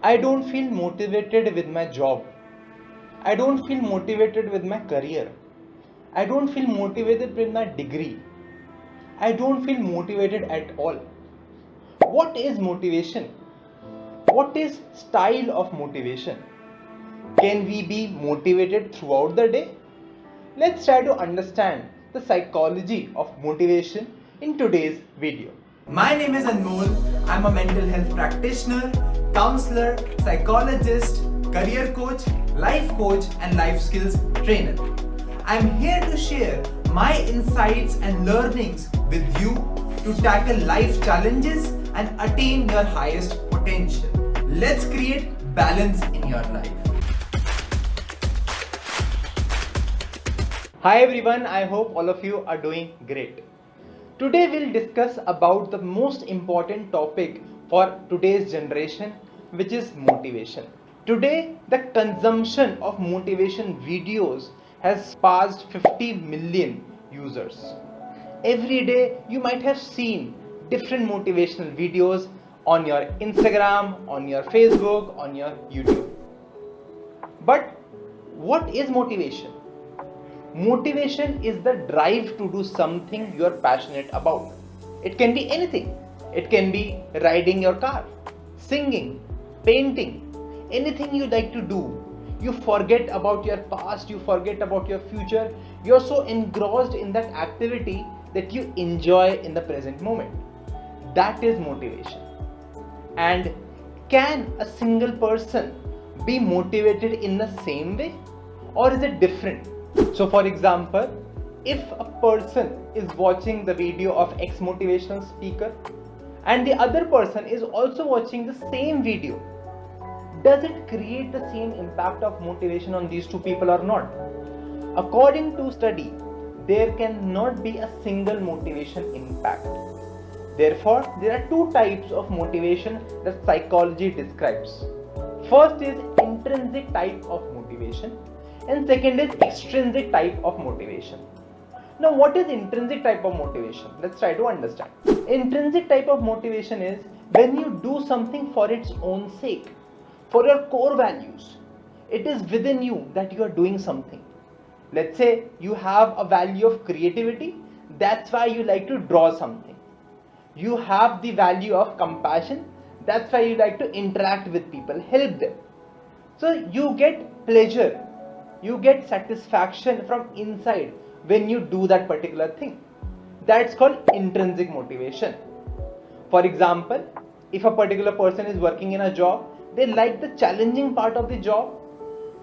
I don't feel motivated with my job. I don't feel motivated with my career. I don't feel motivated with my degree. I don't feel motivated at all. What is motivation? What is style of motivation? Can we be motivated throughout the day? Let's try to understand the psychology of motivation in today's video. My name is Anmol. I'm a mental health practitioner, counselor, psychologist, career coach, life coach, and life skills trainer. I'm here to share my insights and learnings with you to tackle life challenges and attain your highest potential. Let's create balance in your life. Hi everyone, I hope all of you are doing great. Today we'll discuss about the most important topic for today's generation, which is motivation. Today the consumption of motivation videos has passed 50 million users. Every day you might have seen different motivational videos on your Instagram, on your Facebook, on your YouTube. But what is motivation? Motivation is the drive to do something you are passionate about. It can be anything. It can be riding your car, singing, painting, anything you like to do. You forget about your past, you forget about your future. You're so engrossed in that activity that you enjoy in the present moment. That is motivation. And can a single person be motivated in the same way, or is it different? So for example, if a person is watching the video of X motivational speaker and the other person is also watching the same video, does it create the same impact of motivation on these two people or not? According to study, there cannot be a single motivation impact. Therefore, there are two types of motivation that psychology describes. First is intrinsic type of motivation, and second is extrinsic type of motivation. Now, what is intrinsic type of motivation? Let's try to understand. Intrinsic type of motivation is when you do something for its own sake, for your core values. It is within you that you are doing something. Let's say you have a value of creativity, that's why you like to draw something. You have the value of compassion, that's why you like to interact with people, help them. So you get pleasure, you get satisfaction from inside when you do that particular thing. That's called intrinsic motivation. For example, if a particular person is working in a job, they like the challenging part of the job.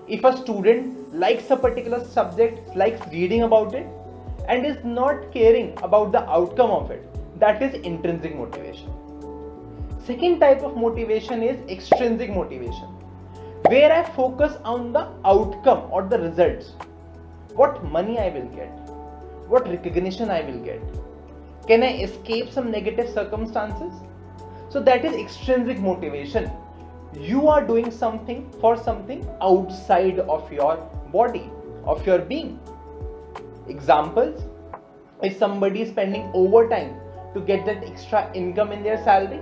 If a student likes a particular subject, likes reading about it, and is not caring about the outcome of it, that is intrinsic motivation. Second type of motivation is extrinsic motivation, where I focus on the outcome or the results. What money I will get, what recognition I will get, can I escape some negative circumstances? So that is extrinsic motivation. You are doing something for something outside of your body, of your being. Examples, if somebody is spending overtime to get that extra income in their salary,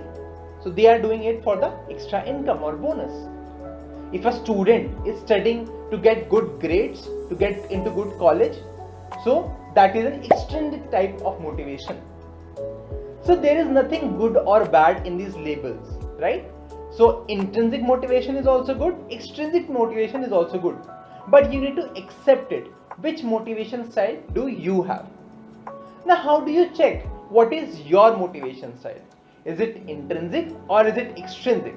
so they are doing it for the extra income or bonus. If a student is studying to get good grades, to get into good college, so that is an extrinsic type of motivation. So there is nothing good or bad in these labels, right? So intrinsic motivation is also good, extrinsic motivation is also good, but you need to accept it. Which motivation style do you have? Now, how do you check what is your motivation style? Is it intrinsic or is it extrinsic?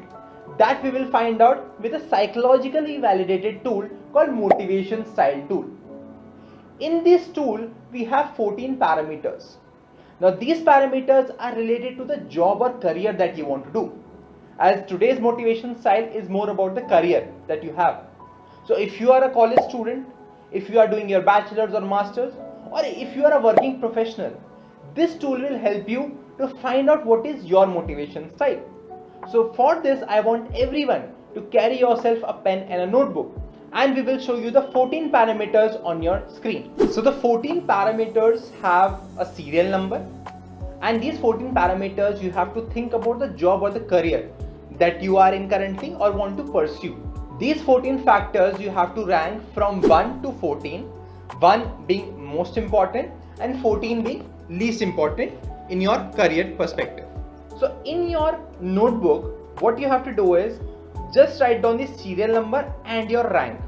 That we will find out with a psychologically validated tool called motivation style tool. In this tool, we have 14 parameters. Now, these parameters are related to the job or career that you want to do, as today's motivation style is more about the career that you have. So if you are a college student, if you are doing your bachelor's or master's, or if you are a working professional, this tool will help you to find out what is your motivation style. So for this, I want everyone to carry yourself a pen and a notebook, and we will show you the 14 parameters on your screen. So the 14 parameters have a serial number, and these 14 parameters you have to think about the job or the career that you are in currently or want to pursue. These 14 factors you have to rank from 1 to 14, 1 being most important and 14 being least important in your career perspective. So in your notebook, what you have to do is just write down the serial number and your rank.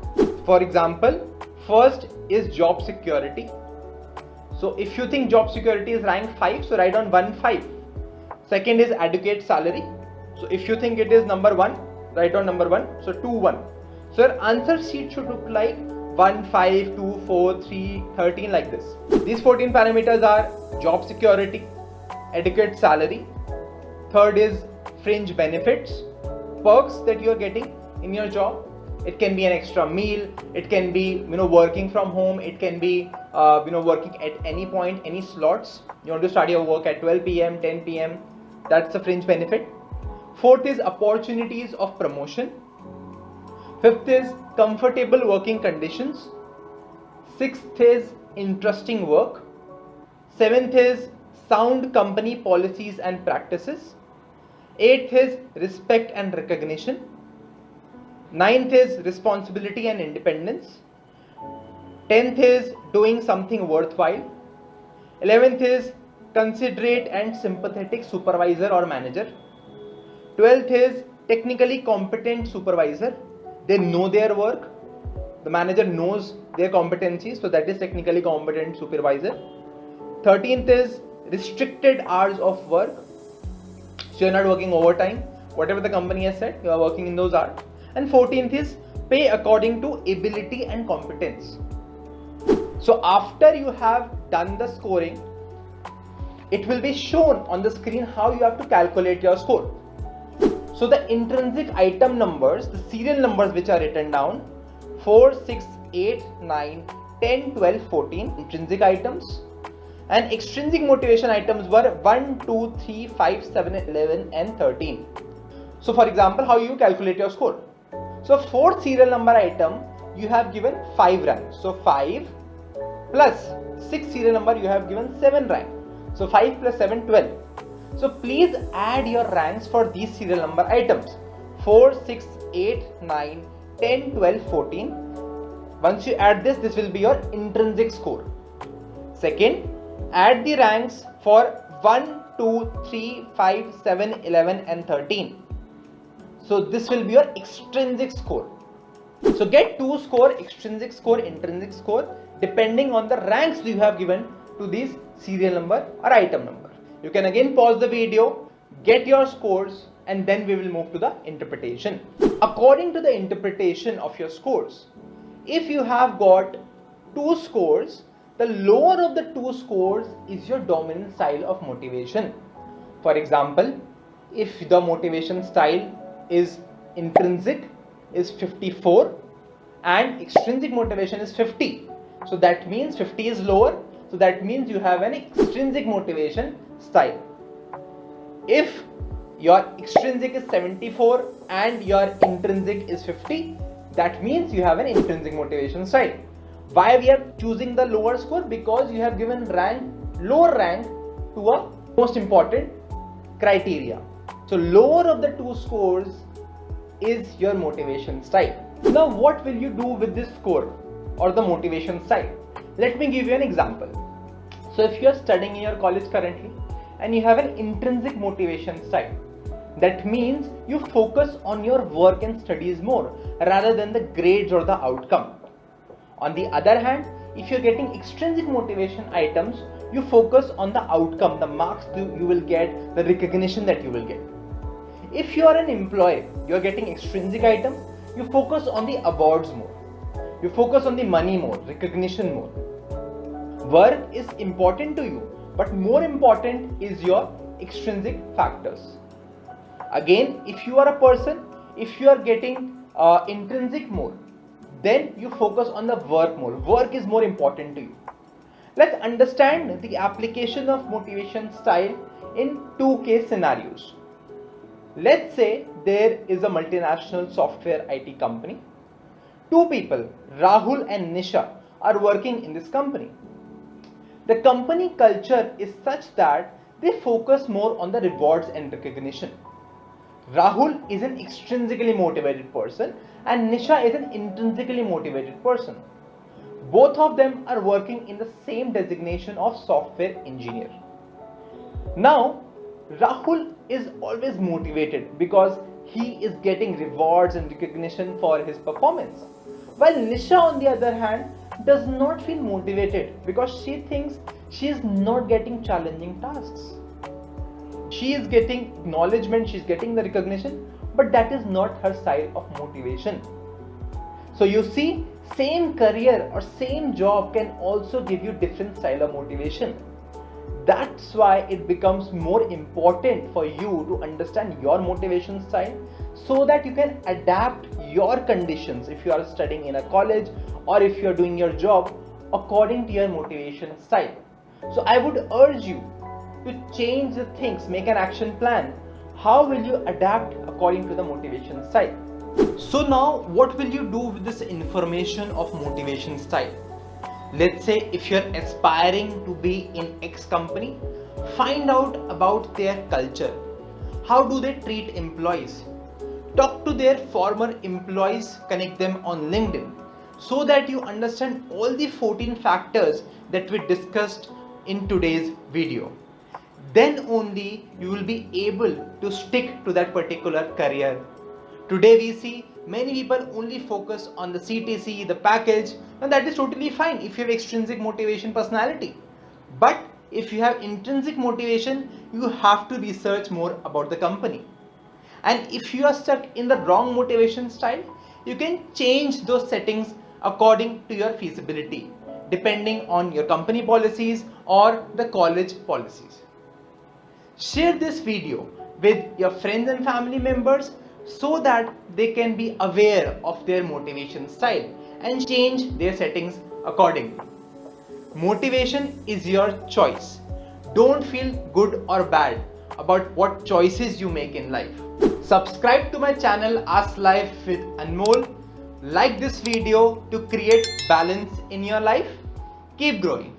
For example, first is job security. So if you think job security is rank 5, so write down 1 5. Second is adequate salary. So if you think it is number 1, write down number 1, so 2 1. So your answer sheet should look like 1 5 2 4 3 13 like this. These 14 parameters are job security, adequate salary, third is fringe benefits, perks that you are getting in your job. It can be an extra meal, it can be working from home, it can be working at any point, any slots. You want to start your work at 12 p.m, 10 p.m, that's a fringe benefit. Fourth is opportunities of promotion. Fifth is comfortable working conditions. Sixth is interesting work. Seventh is sound company policies and practices. Eighth is respect and recognition. Ninth is responsibility and independence. 10th is doing something worthwhile. 11th is considerate and sympathetic supervisor or manager. 12th is technically competent supervisor. They know their work. The manager knows their competencies, so that is technically competent supervisor. 13th is restricted hours of work. So you're not working overtime. Whatever the company has said, you are working in those hours. And 14th is pay according to ability and competence. So after you have done the scoring, it will be shown on the screen how you have to calculate your score. So the intrinsic item numbers, the serial numbers which are written down, 4, 6, 8, 9, 10, 12, 14 intrinsic items, and extrinsic motivation items were 1, 2, 3, 5, 7, 11 and 13. So for example, how you calculate your score? So fourth serial number item, you have given 5 rank. So 5 plus 6 serial number, you have given 7 rank. So 5 plus 7, 12. So please add your ranks for these serial number items. 4, 6, 8, 9, 10, 12, 14. Once you add this, this will be your intrinsic score. Second, add the ranks for 1, 2, 3, 5, 7, 11 and 13. So this will be your extrinsic score. So get 2 score, extrinsic score, intrinsic score, depending on the ranks you have given to these serial number or item number. You can again pause the video, get your scores, and then we will move to the interpretation. According to the interpretation of your scores, if you have got 2 scores, the lower of the 2 scores is your dominant style of motivation. For example, if the motivation style is intrinsic is 54 and extrinsic motivation is 50. So that means 50 is lower. So that means you have an extrinsic motivation style. If your extrinsic is 74 and your intrinsic is 50, that means you have an intrinsic motivation style. Why we are choosing the lower score? Because you have given lower rank to a most important criteria. So lower of the 2 scores is your motivation style. Now what will you do with this score or the motivation style? Let me give you an example. So if you are studying in your college currently and you have an intrinsic motivation style, that means you focus on your work and studies more rather than the grades or the outcome. On the other hand, if you're getting extrinsic motivation items, you focus on the outcome, the marks you will get, the recognition that you will get. If you are an employee, you are getting extrinsic item, you focus on the awards more. You focus on the money more, recognition more. Work is important to you, but more important is your extrinsic factors. Again, if you are a person, if you are getting intrinsic more, then you focus on the work more. Work is more important to you. Let's understand the application of motivation style in 2 case scenarios. Let's say there is a multinational software IT company. 2 people, Rahul and Nisha, are working in this company. The company culture is such that they focus more on the rewards and recognition. Rahul is an extrinsically motivated person and Nisha is an intrinsically motivated person. Both of them are working in the same designation of software engineer. Now, Rahul is always motivated because he is getting rewards and recognition for his performance. While Nisha, on the other hand, does not feel motivated because she thinks she is not getting challenging tasks. She is getting acknowledgement, she's getting the recognition, but that is not her style of motivation. So you see, same career or same job can also give you different style of motivation. That's why it becomes more important for you to understand your motivation style so that you can adapt your conditions if you are studying in a college or if you are doing your job according to your motivation style. So I would urge you to change the things, make an action plan. How will you adapt according to the motivation style? So now what will you do with this information of motivation style? Let's say if you're aspiring to be in X company, find out about their culture. How do they treat employees? Talk to their former employees, connect them on LinkedIn so that you understand all the 14 factors that we discussed in today's video. Then only you will be able to stick to that particular career. Today we see many people only focus on the CTC, the package, and that is totally fine if you have extrinsic motivation personality. But if you have intrinsic motivation, you have to research more about the company. And if you are stuck in the wrong motivation style, you can change those settings according to your feasibility, depending on your company policies or the college policies. Share this video with your friends and family members so that they can be aware of their motivation style and change their settings accordingly. Motivation is your choice. Don't feel good or bad about what choices you make in life. Subscribe to my channel Ask Life with Anmol. Like this video to create balance in your life. Keep growing.